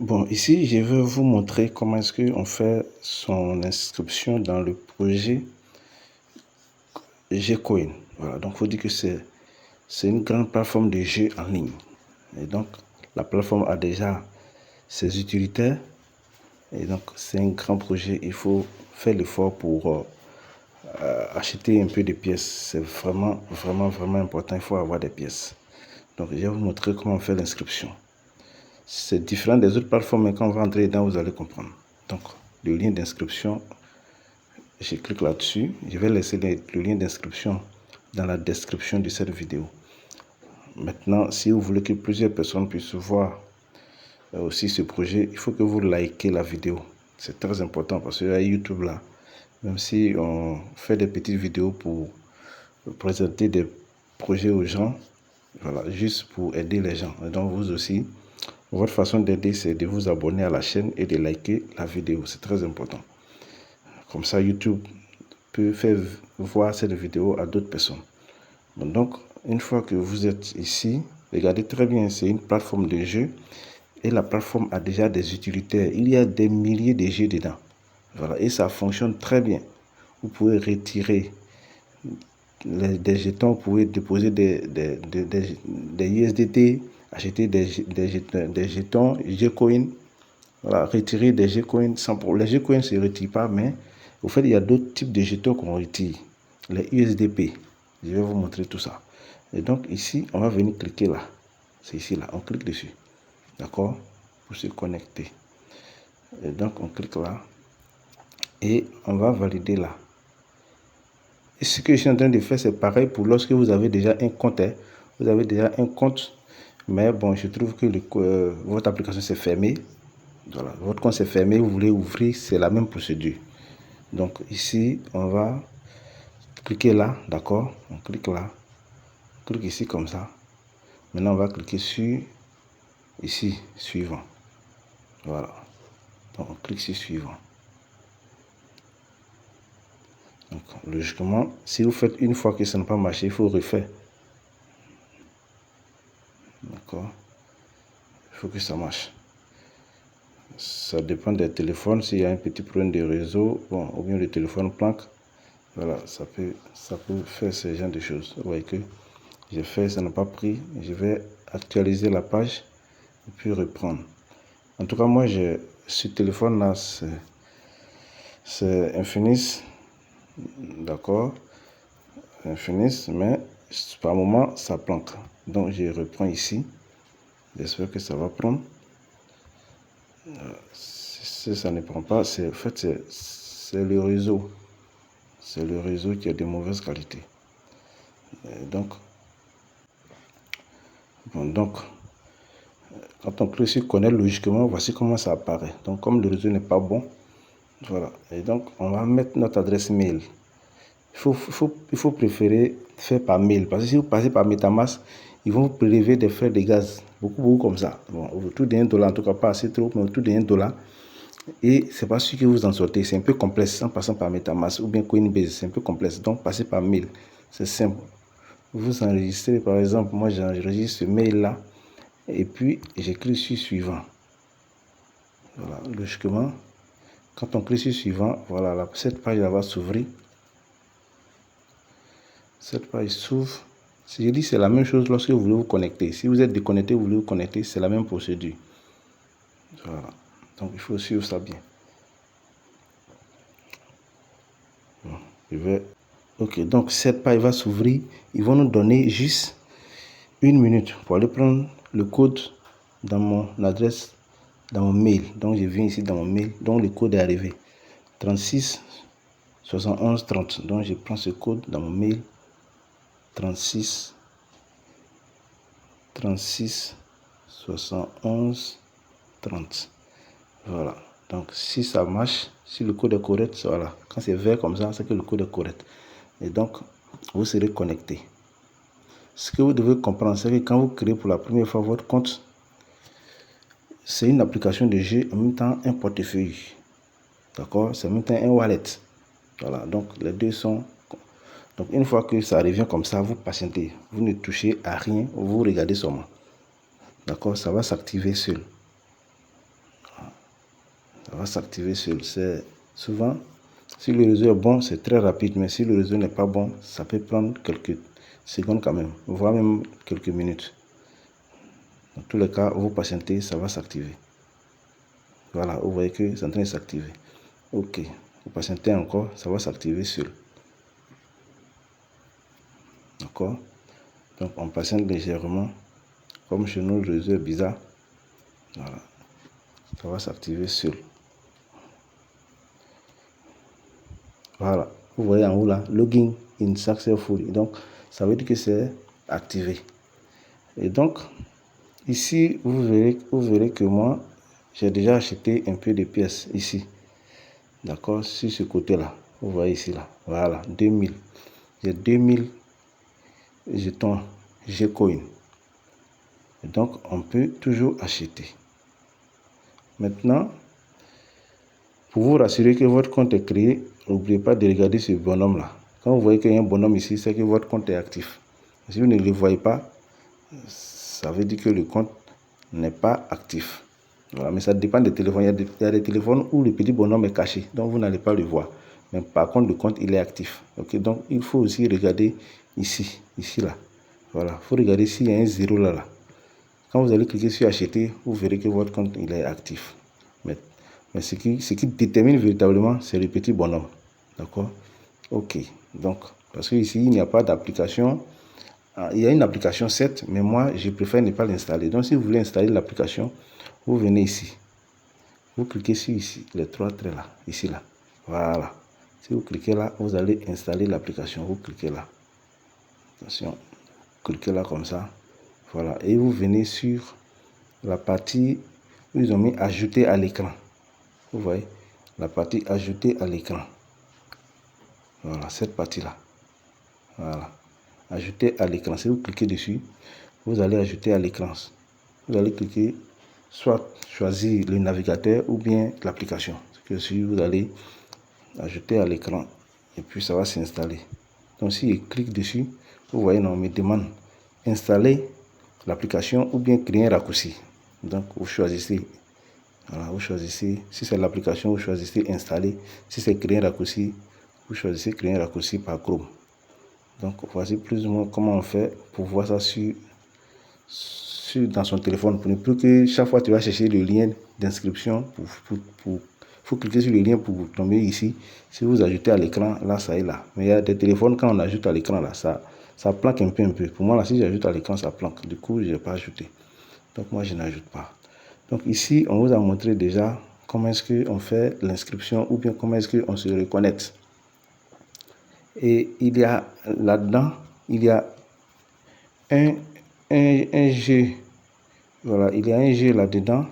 Bon, ici, je vais vous montrer comment est-ce qu'on fait son inscription dans le projet Gcoin. Voilà, donc il faut dire que c'est une grande plateforme de jeux en ligne. Et donc, la plateforme a déjà ses utilitaires. Et donc, c'est un grand projet. Il faut faire l'effort pour acheter un peu de pièces. C'est vraiment important. Il faut avoir des pièces. Donc, je vais vous montrer comment on fait l'inscription. C'est différent des autres plateformes, mais quand on va entrer dedans, vous allez comprendre. Donc, le lien d'inscription, je clique là-dessus. Je vais laisser le lien d'inscription dans la description de cette vidéo. Maintenant, si vous voulez que plusieurs personnes puissent voir aussi ce projet, il faut que vous likez la vidéo. C'est très important parce que à YouTube, là, même si on fait des petites vidéos pour présenter des projets aux gens, voilà, juste pour aider les gens. Et donc, vous aussi, votre façon d'aider, c'est de vous abonner à la chaîne et de liker la vidéo. C'est très important. Comme ça, YouTube peut faire voir cette vidéo à d'autres personnes. Bon, donc, une fois que vous êtes ici, regardez très bien, c'est une plateforme de jeu et la plateforme a déjà des utilitaires. Il y a des milliers de jeux dedans. Voilà, et ça fonctionne très bien. Vous pouvez retirer des jetons, vous pouvez déposer des USDT, acheter des jetons Gcoin, voilà, retirer des Gcoin sans problème. Les Gcoin ne se retirent pas, mais au fait, il y a d'autres types de jetons qu'on retire. Les USDP. Je vais vous montrer tout ça. Et donc ici, on va venir cliquer là. C'est ici là. On clique dessus. D'accord? Pour se connecter. Et donc on clique là. Et on va valider là. Et ce que je suis en train de faire, c'est pareil pour lorsque vous avez déjà un compte. Vous avez déjà un compte. Mais bon, je trouve que votre application s'est fermée. Voilà, votre compte s'est fermé, vous voulez ouvrir, c'est la même procédure. Donc ici, on va cliquer là, d'accord? On clique là, on clique ici comme ça. Maintenant, on va cliquer sur ici, suivant. Voilà. Donc on clique sur suivant. Donc logiquement, si vous faites une fois que ça n'a pas marché, il faut refaire. D'accord? Il faut que ça marche. Ça dépend des téléphones. S'il y a un petit problème de réseau, bon, ou bien le téléphone planque, voilà, ça peut faire ce genre de choses. Vous voyez que j'ai fait, ça n'a pas pris. Je vais actualiser la page et puis reprendre. En tout cas, moi, ce téléphone-là, c'est Infinix. D'accord? Infinix, mais par moment, ça planque. Donc, je reprends ici. J'espère que ça va prendre. Si ça ne prend pas, en fait, c'est le réseau. C'est le réseau qui a de mauvaise qualité. Donc, quand on clique sur connaître logiquement, voici comment ça apparaît. Donc, comme le réseau n'est pas bon, voilà. Et donc, on va mettre notre adresse mail. Il faut préférer faire par mail. Parce que si vous passez par MetaMask, ils vont vous prélever des frais de gaz. Beaucoup comme ça. Bon, autour de $1, en tout cas pas assez trop, mais autour de $1. Et c'est pas sûr que vous en sortez. C'est un peu complexe en passant par MetaMask ou bien Coinbase. C'est un peu complexe. Donc, passez par mail. C'est simple. Vous enregistrez, par exemple, moi j'enregistre ce mail-là. Et puis, j'écris sur suivant. Voilà, logiquement, quand on clique sur suivant, voilà, cette page va s'ouvrir. Cette page s'ouvre. Si je dis c'est la même chose lorsque vous voulez vous connecter. Si vous êtes déconnecté, vous voulez vous connecter, c'est la même procédure. Voilà. Donc il faut suivre ça bien. Bon, ok, donc cette page va s'ouvrir. Ils vont nous donner juste 1 minute pour aller prendre le code dans mon adresse, dans mon mail. Donc je viens ici dans mon mail. Donc le code est arrivé. 36 71 30. Donc je prends ce code dans mon mail. 36 71 30. Voilà. Donc si ça marche, si le code est correct, voilà. Quand c'est vert comme ça, c'est que le code est correct. Et donc, vous serez connecté. Ce que vous devez comprendre, c'est que quand vous créez pour la première fois votre compte, c'est une application de jeu, en même temps un portefeuille. D'accord? C'est en même temps un wallet. Voilà. Donc les deux sont... Donc une fois que ça revient comme ça, vous patientez. Vous ne touchez à rien, vous regardez seulement. D'accord? Ça va s'activer seul. ça va s'activer seul. C'est souvent, si le réseau est bon, c'est très rapide, mais si le réseau n'est pas bon, ça peut prendre quelques secondes quand même, voire même quelques minutes. Dans tous les cas, vous patientez, ça va s'activer. Voilà, vous voyez que c'est en train de s'activer. Ok, vous patientez encore, ça va s'activer seul. D'accord? Donc on patiente légèrement, comme chez nous le réseau est bizarre. Voilà, ça va s'activer seul. Voilà, vous voyez en haut là, login in successfully. Donc ça veut dire que c'est activé. Et donc ici, vous verrez que moi, j'ai déjà acheté un peu de pièces ici. D'accord, sur ce côté-là. Vous voyez ici, là. Voilà, 2000. J'ai 2000 jetons Gcoin. Et donc, on peut toujours acheter. Maintenant, pour vous rassurer que votre compte est créé, n'oubliez pas de regarder ce bonhomme-là. Quand vous voyez qu'il y a un bonhomme ici, c'est que votre compte est actif. Si vous ne le voyez pas, ça veut dire que le compte n'est pas actif. Voilà, mais ça dépend des téléphones. Il y a des téléphones où le petit bonhomme est caché, donc vous n'allez pas le voir. Mais par contre, le compte, il est actif. Ok, donc il faut aussi regarder ici, là. Voilà, il faut regarder s'il y a un 0 là. Quand vous allez cliquer sur acheter, vous verrez que votre compte, il est actif. Mais ce qui détermine véritablement, c'est le petit bonhomme. D'accord? Ok, donc, parce que ici, il n'y a pas d'application. Il y a une application 7, mais moi, je préfère ne pas l'installer. Donc, si vous voulez installer l'application, vous venez ici. Vous cliquez sur ici, les trois traits là, ici là. Voilà. Si vous cliquez là, vous allez installer l'application. Vous cliquez là. Attention. Cliquez là comme ça. Voilà. Et vous venez sur la partie où ils ont mis ajouter à l'écran. Vous voyez? La partie ajouter à l'écran. Voilà, cette partie-là. Voilà. Ajouter à l'écran. Si vous cliquez dessus, vous allez ajouter à l'écran. Vous allez cliquer, soit choisir le navigateur ou bien l'application. Si vous allez ajouter à l'écran et puis ça va s'installer. Donc si je clique dessus, vous voyez, non, on me demande installer l'application ou bien créer un raccourci. Donc vous choisissez. Voilà, vous choisissez. Si c'est l'application, vous choisissez installer. Si c'est créer un raccourci, vous choisissez créer un raccourci par Chrome. Donc voici plus ou moins comment on fait pour voir ça dans son téléphone. Pour ne plus que chaque fois tu vas chercher le lien d'inscription faut cliquer sur le lien pour tomber ici. Si vous ajoutez à l'écran, là, ça est là. Mais il y a des téléphones, quand on ajoute à l'écran, là, ça planque un peu. Pour moi, là, si j'ajoute à l'écran, ça planque. Du coup, je n'ai pas ajouté. Donc, moi, je n'ajoute pas. Donc, ici, on vous a montré déjà comment est-ce qu'on fait l'inscription ou bien comment est-ce qu'on se reconnecte. Et il y a là-dedans, il y a un jeu. Voilà, il y a un jeu là-dedans.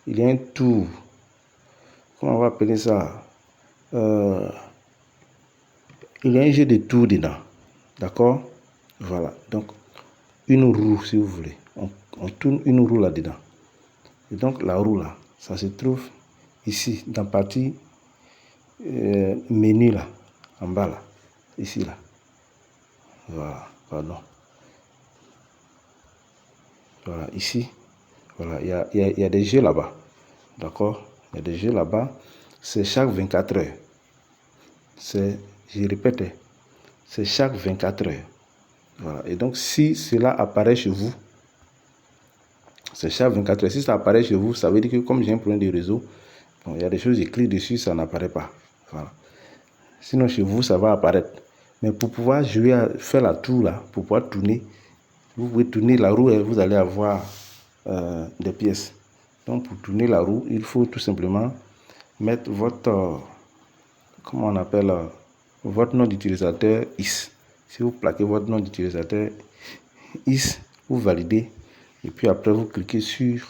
Il y a un tour. Comment on va appeler ça? Il y a un jeu de tour dedans. D'accord? Voilà. Donc, une roue, si vous voulez. On tourne une roue là-dedans. Et donc, la roue là, ça se trouve ici, dans la partie menu là, en bas là. Ici là. Voilà. Pardon. Voilà, ici. Voilà, il y a des jeux là-bas. D'accord? Il y a des jeux là-bas. C'est chaque 24 heures. Je répète, c'est chaque 24 heures. Voilà. Et donc, si cela apparaît chez vous, c'est chaque 24 heures. Si ça apparaît chez vous, ça veut dire que comme j'ai un problème de réseau, bon, il y a des choses, je clique dessus, ça n'apparaît pas. Voilà. Sinon, chez vous, ça va apparaître. Mais pour pouvoir jouer, faire la tour là, pour pouvoir tourner, vous pouvez tourner la roue et vous allez avoir des pièces. Donc, pour tourner la roue, il faut tout simplement mettre votre, comment on appelle, votre nom d'utilisateur IS. Si vous plaquez votre nom d'utilisateur IS, vous validez. Et puis après, vous cliquez sur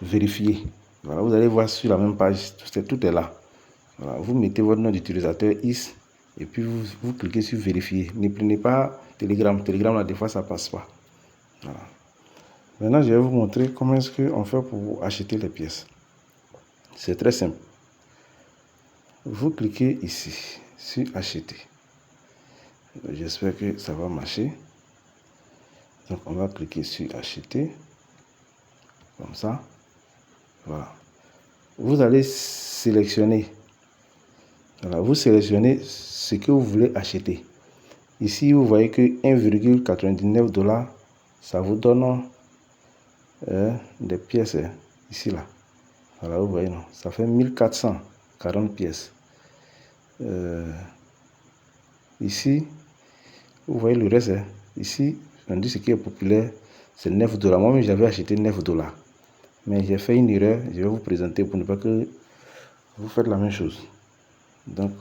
vérifier. Voilà, vous allez voir sur la même page, tout est là. Voilà, vous mettez votre nom d'utilisateur IS et puis vous cliquez sur vérifier. Ne prenez pas Telegram. Telegram, là, des fois, ça passe pas. Voilà. Maintenant, je vais vous montrer comment est-ce qu'on fait pour acheter les pièces. C'est très simple. Vous cliquez ici sur acheter. J'espère que ça va marcher. Donc, on va cliquer sur acheter. Comme ça. Voilà. vous allez sélectionner. Voilà, vous sélectionnez ce que vous voulez acheter. Ici, vous voyez que 1,99 $, ça vous donne des pièces ici là. Voilà, vous voyez, non, ça fait 1440 pièces. Ici, vous voyez le reste. Ici, on dit ce qui est populaire, c'est 9 $. Moi-même, j'avais acheté 9 $. Mais j'ai fait une erreur. Je vais vous présenter pour ne pas que vous faites la même chose. Donc,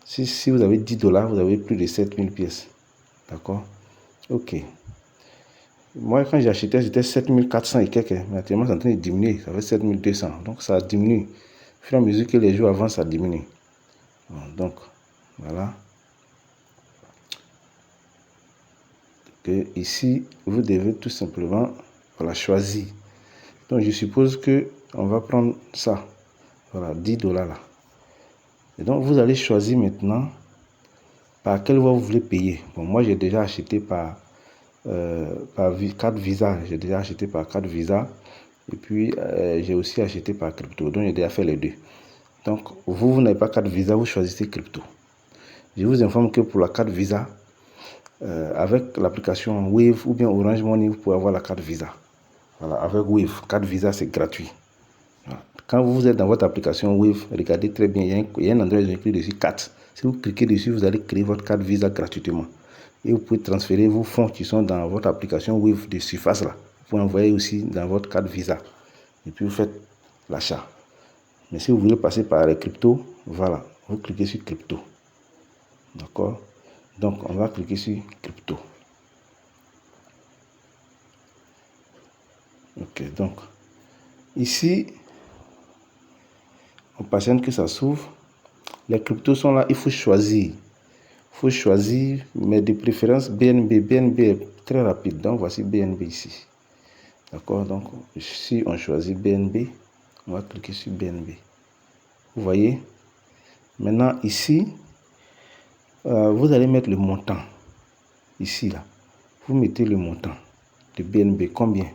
si vous avez 10 $, vous avez plus de 7000 pièces. D'accord? Ok. Moi, quand j'ai acheté, c'était 7400 et quelques. Mais actuellement, c'est en train de diminuer. Ça fait 7200. Donc, ça diminue. Au fur et à mesure que les jours avancent, ça diminue. Bon, donc, voilà. Que ici, vous devez tout simplement choisir. Donc, je suppose que on va prendre ça. Voilà, 10 $. Là. Et donc, vous allez choisir maintenant par quelle voie vous voulez payer. Bon, moi, j'ai déjà acheté par carte Visa. J'ai déjà acheté par carte Visa. Et puis, j'ai aussi acheté par crypto. Donc, j'ai déjà fait les deux. Donc, vous n'avez pas carte Visa, vous choisissez crypto. Je vous informe que pour la carte Visa, avec l'application Wave ou bien Orange Money, vous pouvez avoir la carte Visa. Voilà, avec Wave, carte Visa, c'est gratuit. Voilà. Quand vous êtes dans votre application Wave, regardez très bien, il y a un endroit où ils ont écrit dessus carte. Si vous cliquez dessus, vous allez créer votre carte Visa gratuitement. Et vous pouvez transférer vos fonds qui sont dans votre application Wave de surface là. Vous pouvez envoyer aussi dans votre carte Visa. Et puis vous faites l'achat. Mais si vous voulez passer par les cryptos, voilà, vous cliquez sur crypto. D'accord? Donc, on va cliquer sur crypto. Ok, donc, ici, on patiente que ça s'ouvre. Les cryptos sont là, il faut choisir. Il faut choisir, mais de préférence BNB. BNB est très rapide, donc voici BNB ici. D'accord, donc si on choisit BNB, on va cliquer sur BNB. Vous voyez? Maintenant, ici, vous allez mettre le montant. Ici, là. Vous mettez le montant de BNB. Combien?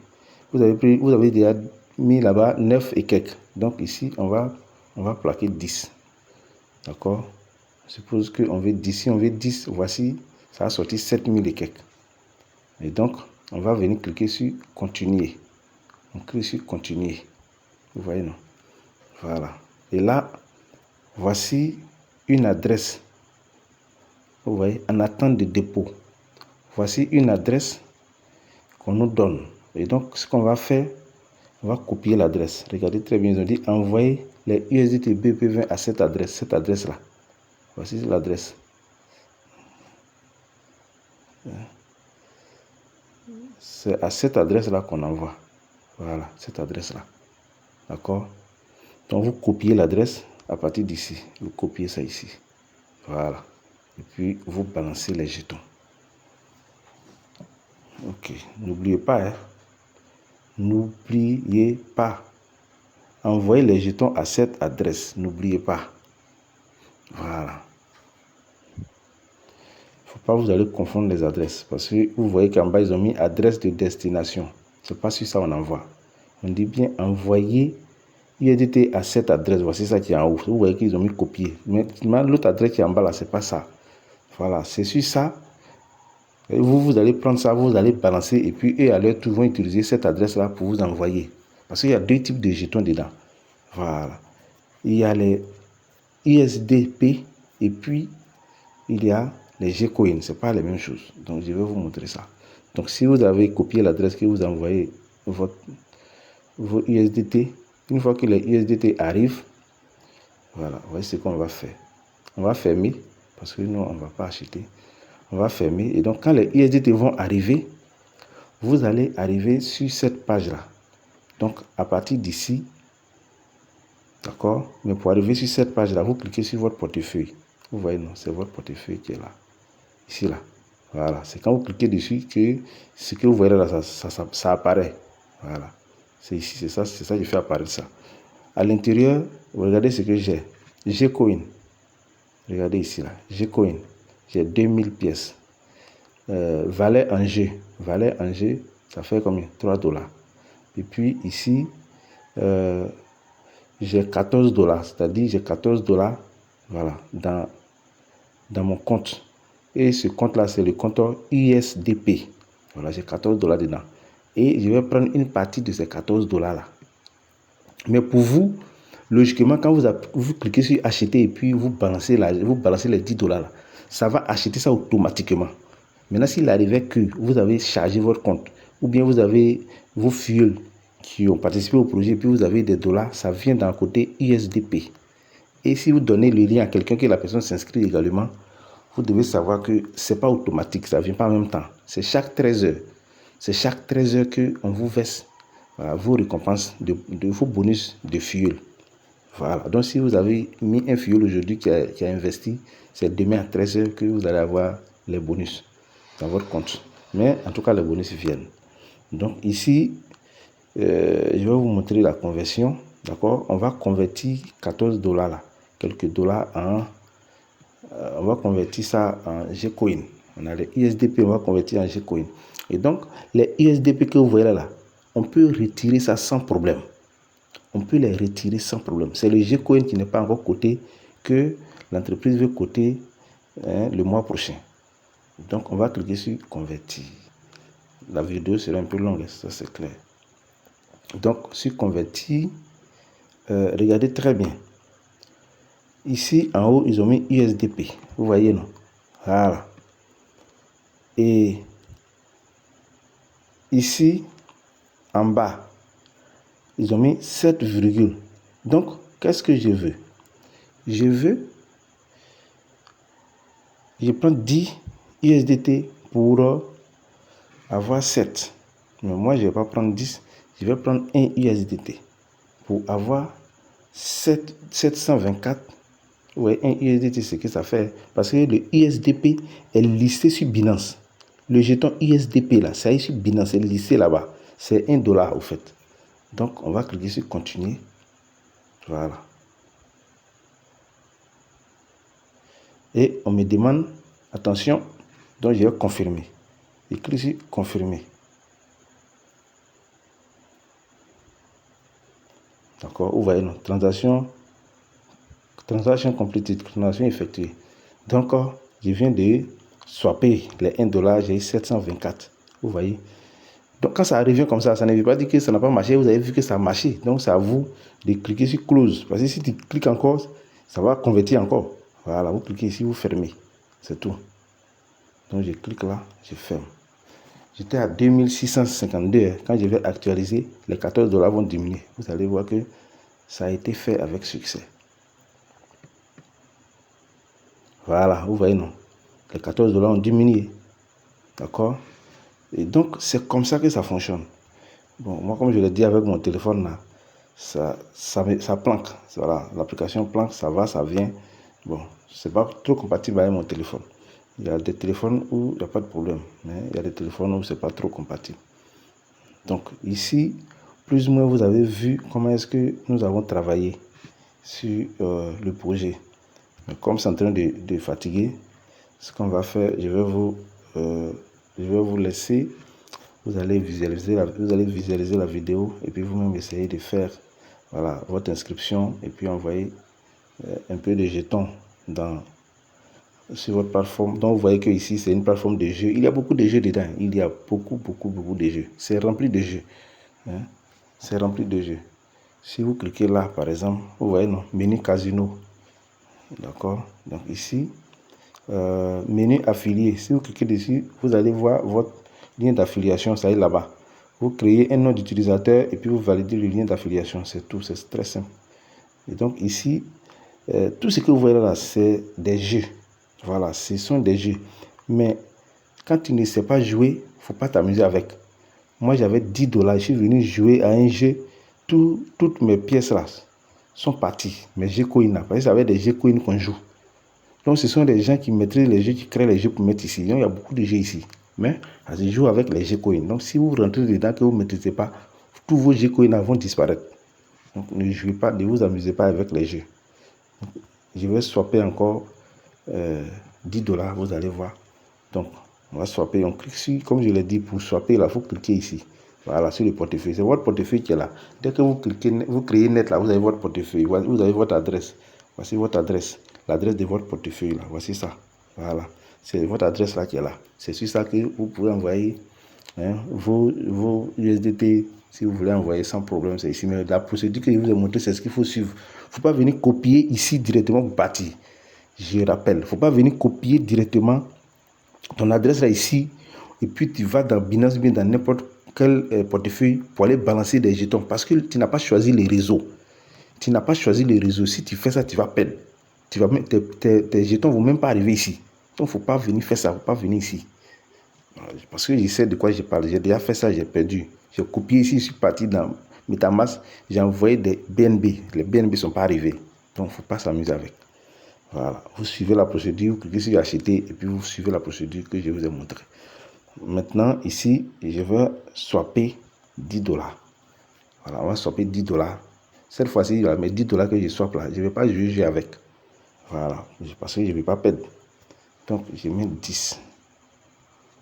Vous avez déjà mis là-bas 9 et quelques. Donc ici, on va plaquer 10. D'accord? Je suppose qu'on veut 10. Si on veut 10, voici, ça a sorti 7000 et quelques. Et donc, on va venir cliquer sur continuer. On clique sur continuer. Vous voyez, non? Voilà. Et là, voici une adresse. Vous voyez, en attente de dépôt. Voici une adresse qu'on nous donne. Et donc, ce qu'on va faire, on va copier l'adresse. Regardez très bien, ils ont dit envoyer les USDT BP20 à cette adresse-là. Voici l'adresse. C'est à cette adresse-là qu'on envoie. Voilà, cette adresse-là. D'accord? Donc, vous copiez l'adresse à partir d'ici. Vous copiez ça ici. Voilà. Et puis, vous balancez les jetons. Ok. N'oubliez pas, hein. N'oubliez pas. Envoyez les jetons à cette adresse. N'oubliez pas. Voilà. Faut pas vous allez confondre les adresses. Parce que vous voyez qu'en bas, ils ont mis adresse de destination. C'est pas sur ça on envoie. On dit bien envoyer USDT à cette adresse. Voici ça qui est en haut. Vous voyez qu'ils ont mis copier. Mais l'autre adresse qui est en bas là, c'est pas ça. Voilà, c'est sur ça. Et vous allez prendre ça, vous allez balancer. Et puis eux, à leur tour, vont utiliser cette adresse-là pour vous envoyer. Parce qu'il y a deux types de jetons dedans. Voilà. Il y a les USDP et puis il y a les Gcoin. Ce n'est pas les mêmes choses. Donc, je vais vous montrer ça. Donc, si vous avez copié l'adresse que vous envoyez vos USDT, une fois que les USDT arrivent, voilà, voyez ce qu'on va faire. On va fermer parce que nous, on ne va pas acheter. On va fermer. Et donc, quand les USDT vont arriver, vous allez arriver sur cette page-là. Donc, à partir d'ici, d'accord? Mais pour arriver sur cette page-là, vous cliquez sur votre portefeuille. Vous voyez, non, c'est votre portefeuille qui est là. Ici, là. Voilà. C'est quand vous cliquez dessus que ce que vous voyez là, ça apparaît. Voilà. C'est ici, c'est ça, je fais apparaître ça. À l'intérieur, regardez ce que j'ai. Gcoin. Regardez ici, là. Gcoin. J'ai 2000 pièces. Valet en G. Valet en G, ça fait combien? 3 $. Et puis ici, j'ai 14 dollars, c'est-à-dire j'ai 14 dollars, voilà, dans mon compte. Et ce compte-là, c'est le compte USDP. Voilà, j'ai 14 dollars dedans. Et je vais prendre une partie de ces 14 dollars-là. Mais pour vous, logiquement, quand vous cliquez sur acheter et puis vous balancez les 10 dollars, ça va acheter ça automatiquement. Maintenant, s'il arrivait que vous avez chargé votre compte, ou bien vous avez vos fuels qui ont participé au projet, puis vous avez des dollars, ça vient d'un côté USDP. Et si vous donnez le lien à quelqu'un, que la personne s'inscrit également, vous devez savoir que ce n'est pas automatique, ça ne vient pas en même temps. C'est chaque 13 heures. C'est chaque 13 heures qu'on vous verse, voilà, vos récompenses, vos bonus de fuel. Voilà. Donc, si vous avez mis un fuel aujourd'hui qui a investi, c'est demain à 13 heures que vous allez avoir les bonus dans votre compte. Mais en tout cas, les bonus viennent. Donc, ici, je vais vous montrer la conversion. D'accord? On va convertir 14 dollars là, quelques dollars on va convertir ça en Gcoin. On a les USDP, on va convertir en Gcoin. Et donc, les USDP que vous voyez là, on peut retirer ça sans problème. On peut les retirer sans problème. C'est le Gcoin qui n'est pas encore coté, que l'entreprise veut coter le mois prochain. Donc, on va cliquer sur convertir. La vidéo sera un peu longue, ça c'est clair. Donc, sur convertir, regardez très bien. Ici, en haut, ils ont mis USDP. Vous voyez, non? Voilà. Et ici, en bas, ils ont mis 7, donc, qu'est-ce que je veux? Je prends 10 USDT pour avoir 7. Mais moi, je ne vais pas prendre 10. Je vais prendre 1 USDT pour avoir 724. Ouais, 1 USDT, c'est ce que ça fait. Parce que le USDP est listé sur Binance. Le jeton USDP, là, ça est sur Binance, c'est listé là-bas. C'est 1 dollar, au fait. Donc, on va cliquer sur continuer. Voilà. Et on me demande, attention, donc je vais confirmer. Je clique sur confirmer. D'accord, vous voyez, non, transaction complétée, transaction effectuée. Donc, je viens de swapper les 1 dollar, j'ai 724. Vous voyez. Donc, quand ça revient comme ça ne veut pas dire que ça n'a pas marché. Vous avez vu que ça a marché. Donc, c'est à vous de cliquer sur close. Parce que si tu cliques encore, ça va convertir encore. Voilà, vous cliquez ici, vous fermez. C'est tout. Donc, je clique là, je ferme. J'étais à 2652. Quand je vais actualiser, les 14 dollars vont diminuer. Vous allez voir que ça a été fait avec succès. Voilà, vous voyez, non? Les 14 dollars ont diminué. D'accord? Et donc, c'est comme ça que ça fonctionne. Bon, moi, comme je l'ai dit avec mon téléphone, là, ça planque. Voilà, l'application planque, ça va, ça vient. Bon, c'est pas trop compatible avec mon téléphone. Il y a des téléphones où il n'y a pas de problème, mais il y a des téléphones où c'est pas trop compatible. Donc, ici, plus ou moins, vous avez vu comment est-ce que nous avons travaillé sur le projet. Mais comme c'est en train de fatiguer, ce qu'on va faire, je vais vous laisser. Vous allez visualiser la vidéo et puis vous-même essayer de faire, voilà, votre inscription et puis envoyer un peu de jetons sur votre plateforme. Donc vous voyez que ici c'est une plateforme de jeux. Il y a beaucoup de jeux dedans. Il y a beaucoup de jeux. C'est rempli de jeux. Hein? C'est rempli de jeux. Si vous cliquez là, par exemple, vous voyez, non, menu casino. D'accord. Donc ici, menu affilié. Si vous cliquez dessus, vous allez voir votre lien d'affiliation, ça est là-bas. Vous créez un nom d'utilisateur et puis vous validez le lien d'affiliation. C'est tout, c'est très simple. Et donc ici, tout ce que vous voyez là, c'est des jeux. Voilà, ce sont des jeux. Mais quand tu ne sais pas jouer, il ne faut pas t'amuser avec. Moi, j'avais 10 dollars. Je suis venu jouer à un jeu. Toutes mes pièces là sont parties. Mes Gcoin là. Parce que ça avait des Gcoin qu'on joue. Donc, ce sont des gens qui maîtrisent les jeux, qui créent les jeux pour mettre ici. Donc, il y a beaucoup de jeux ici. Mais, ils jouent avec les Gcoin. Donc, si vous rentrez dedans que vous ne maîtrisez pas, tous vos Gcoin vont disparaître. Donc, ne jouez pas, ne vous amusez pas avec les jeux. Donc, je vais swapper encore 10 dollars, vous allez voir. Donc, on va swapper. On clique sur, comme je l'ai dit, pour swapper, là, il faut cliquer ici. Voilà, sur le portefeuille. C'est votre portefeuille qui est là. Dès que vous cliquez, vous créez net là, vous avez votre portefeuille. Vous avez votre adresse. Voici votre adresse. L'adresse de votre portefeuille là. Voici ça. Voilà. C'est votre adresse là qui est là. C'est sur ça que vous pouvez envoyer vos USDT. Si vous voulez envoyer sans problème, c'est ici. Mais la procédure que je vous ai montré, c'est ce qu'il faut suivre. Il ne faut pas venir copier ici directement pour partir. Je rappelle, il ne faut pas venir copier directement ton adresse là ici. Et puis tu vas dans Binance, bien dans n'importe quel portefeuille pour aller balancer des jetons. Parce que tu n'as pas choisi les réseaux. Tu n'as pas choisi les réseaux. Si tu fais ça, tu vas perdre. Tes jetons ne vont même pas arriver ici. Donc, il ne faut pas venir faire ça. Il ne faut pas venir ici. Parce que je sais de quoi je parle. J'ai déjà fait ça, j'ai perdu. J'ai copié ici, je suis parti dans MetaMask. J'ai envoyé des BNB. Les BNB ne sont pas arrivés. Donc, il ne faut pas s'amuser avec. Voilà. Vous suivez la procédure, vous cliquez sur acheter et puis vous suivez la procédure que je vous ai montrée. Maintenant, ici, je vais swapper $10. Voilà, on va swapper $10. Cette fois-ci, mes $10 que je swap là, je ne vais pas juger avec. Voilà, parce que je ne vais pas perdre. Donc, je mets 10.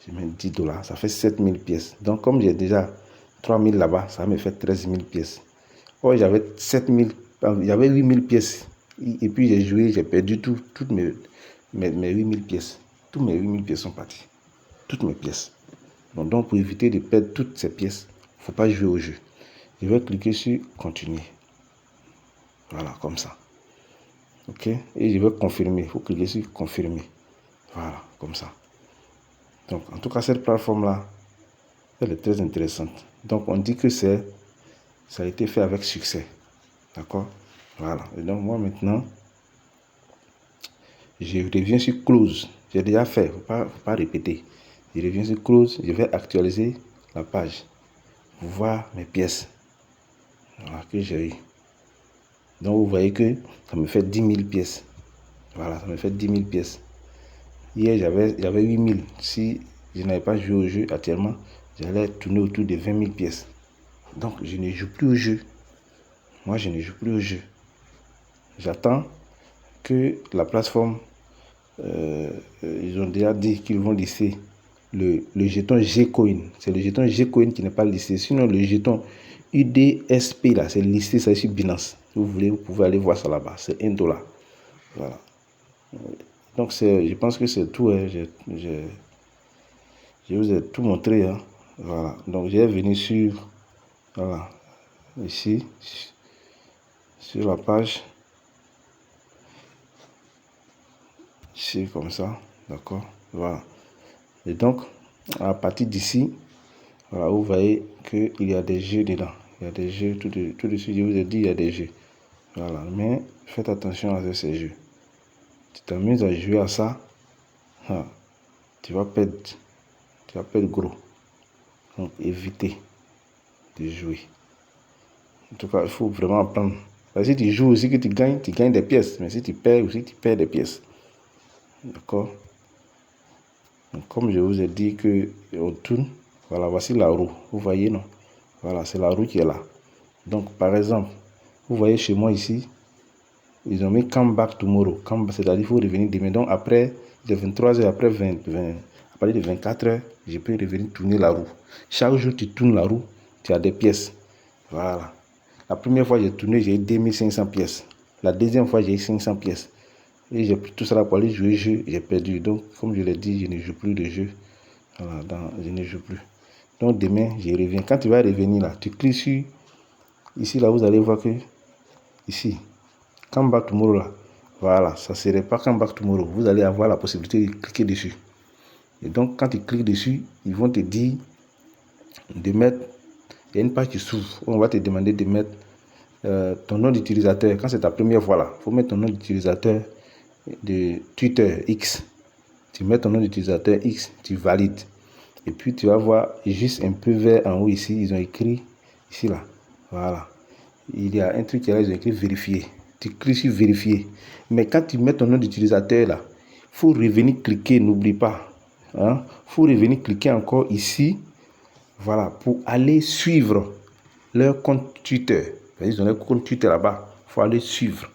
Je mets $10, ça fait 7000 pièces. Donc, comme j'ai déjà 3000 là-bas, ça me fait 13 000 pièces. Oh, j'avais 7000, il y avait 8000 pièces. Et puis, j'ai joué, j'ai perdu toutes mes 8000 pièces. Toutes mes 8000 pièces sont parties. Toutes mes pièces. Donc, pour éviter de perdre toutes ces pièces, il ne faut pas jouer au jeu. Je vais cliquer sur continuer. Voilà, comme ça. OK. Et je vais confirmer. Il faut cliquer sur confirmer. Voilà, comme ça. Donc, en tout cas, cette plateforme-là, elle est très intéressante. Donc, on dit que ça a été fait avec succès. D'accord? Voilà. Et donc, moi, maintenant, je reviens sur Close. J'ai déjà fait. Il ne faut pas répéter. Je reviens sur Close. Je vais actualiser la page pour voir mes pièces. Voilà, que j'ai eu. Donc, vous voyez que ça me fait 10 000 pièces. Voilà, ça me fait 10 000 pièces. Hier, j'avais 8 000. Si je n'avais pas joué au jeu actuellement, j'allais tourner autour de 20 000 pièces. Donc, je ne joue plus au jeu. Moi, je ne joue plus au jeu. J'attends que la plateforme, ils ont déjà dit qu'ils vont lisser le jeton Gcoin. C'est le jeton Gcoin qui n'est pas listé. Sinon, le jeton UDSP, là, c'est listé, ça sur Binance. Si vous voulez, vous pouvez aller voir ça là-bas. C'est $1. Voilà. Donc, je pense que c'est tout. Hein. Je vous ai tout montré. Hein. Voilà. Donc, j'ai venu sur, voilà, ici, sur la page. Ici, comme ça. D'accord. Voilà. Et donc, à partir d'ici, voilà, vous voyez qu'il y a des jeux dedans. Il y a des jeux, tout de suite, je vous ai dit, il y a des jeux. Voilà. Mais faites attention à ces jeux. Tu t'amuses à jouer à ça, tu vas perdre gros. Donc, évitez de jouer. En tout cas, il faut vraiment apprendre. Parce que si tu joues aussi, que tu gagnes des pièces. Mais si tu perds aussi, tu perds des pièces. D'accord? Donc, comme je vous ai dit que on tourne, voilà, voici la roue. Vous voyez, non? Voilà, c'est la roue qui est là. Donc, par exemple, vous voyez chez moi ici, ils ont mis come back tomorrow. C'est-à-dire qu'il faut revenir demain. Donc, après les 23 heures, après à partir de 24 heures, je peux revenir tourner la roue. Chaque jour, tu tournes la roue, tu as des pièces. Voilà. La première fois, j'ai tourné, j'ai eu 2500 pièces. La deuxième fois, j'ai eu 500 pièces. Et j'ai pris tout ça pour aller jouer au jeu, j'ai perdu. Donc, comme je l'ai dit, je ne joue plus de jeu. Voilà, je ne joue plus. Donc, demain, je reviens. Quand tu vas revenir là, tu cliques sur... Ici, là, vous allez voir que... Ici, come back tomorrow là. Voilà, ça ne serait pas come back tomorrow. Vous allez avoir la possibilité de cliquer dessus. Et donc, quand tu cliques dessus, ils vont te dire de mettre... Il y a une page qui s'ouvre. On va te demander de mettre ton nom d'utilisateur. Quand c'est ta première fois là, il faut mettre ton nom d'utilisateur de Twitter X. Tu mets ton nom d'utilisateur X, tu valides. Et puis tu vas voir juste un peu vers en haut ici, ils ont écrit ici là. Voilà. Il y a un truc qui est là, ils ont écrit vérifier. Tu cliques sur vérifier. Mais quand tu mets ton nom d'utilisateur là, il faut revenir cliquer, n'oublie pas. Hein? Faut revenir cliquer encore ici. Voilà, pour aller suivre leur compte Twitter. Ils ont leur compte Twitter là-bas. Il faut aller suivre.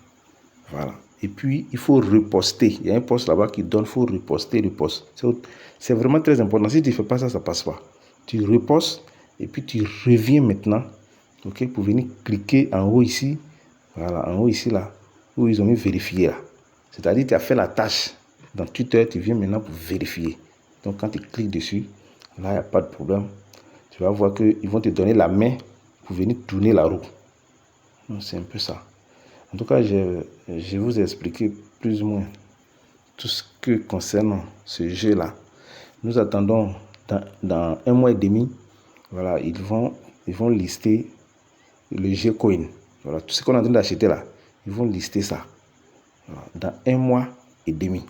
Voilà. Et puis, il faut reposter. Il y a un post là-bas qui donne, il faut reposter le post. C'est vraiment très important. Si tu ne fais pas ça, ça ne passe pas. Tu repostes Et puis tu reviens maintenant, ok, pour venir cliquer en haut ici. Voilà, en haut ici, là, où ils ont mis vérifier là. C'est-à-dire, tu as fait la tâche dans Twitter, tu viens maintenant pour vérifier. Donc, quand tu cliques dessus, là, il n'y a pas de problème. Tu vas voir qu'ils vont te donner la main pour venir tourner la roue. C'est un peu ça. En tout cas, je vous ai expliqué plus ou moins tout ce que concerne ce jeu-là. Nous attendons dans 1 mois et demi, voilà, ils vont lister le G-Coin. Voilà, tout ce qu'on est en train d'acheter là, ils vont lister ça. Voilà, dans 1 mois et demi.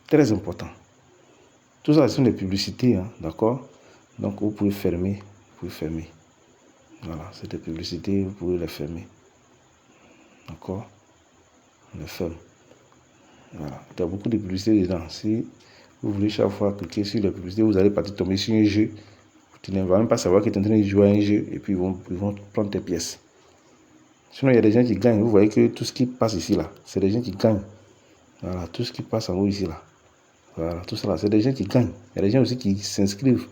Très important. Tout ça, ce sont des publicités, hein, d'accord? Donc, vous pouvez fermer. Vous pouvez fermer. Voilà, c'est des publicités, vous pouvez les fermer. D'accord? On les ferme. Voilà. Il y a beaucoup de publicités dedans. Si vous voulez chaque fois cliquer sur les publicités, vous allez partir tomber sur un jeu. Tu ne vas même pas savoir que tu es en train de jouer à un jeu et puis ils vont prendre tes pièces. Sinon, il y a des gens qui gagnent. Vous voyez que tout ce qui passe ici, là, c'est des gens qui gagnent. Voilà, tout ce qui passe en haut ici, là. Voilà, tout ça là, c'est des gens qui gagnent. Il y a des gens aussi qui s'inscrivent,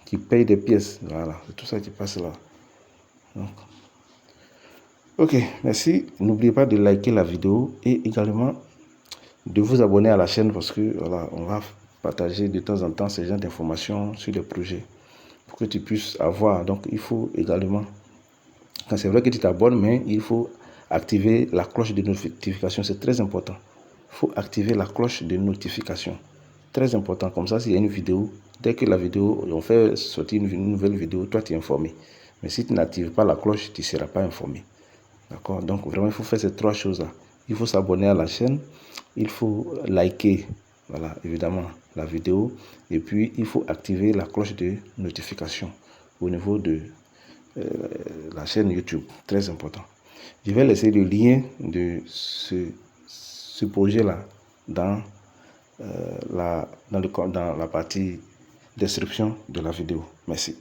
qui payent des pièces. Voilà, c'est tout ça qui passe là. Donc, ok, merci. N'oubliez pas de liker la vidéo et également de vous abonner à la chaîne parce que voilà, on va partager de temps en temps ce genre d'informations sur les projets pour que tu puisses avoir. Donc, il faut également, quand c'est vrai que tu t'abonnes, mais il faut activer la cloche de notification. C'est très important. Il faut activer la cloche de notification. Très important. Comme ça, s'il y a une vidéo, dès que la vidéo, on fait sortir une nouvelle vidéo, toi, tu es informé. Mais si tu n'actives pas la cloche, tu ne seras pas informé. D'accord? Donc, vraiment, il faut faire ces 3 choses-là. Il faut s'abonner à la chaîne. Il faut liker, voilà, évidemment, la vidéo. Et puis, il faut activer la cloche de notification au niveau de la chaîne YouTube. Très important. Je vais laisser le lien de ce projet-là dans la partie description de la vidéo. Merci.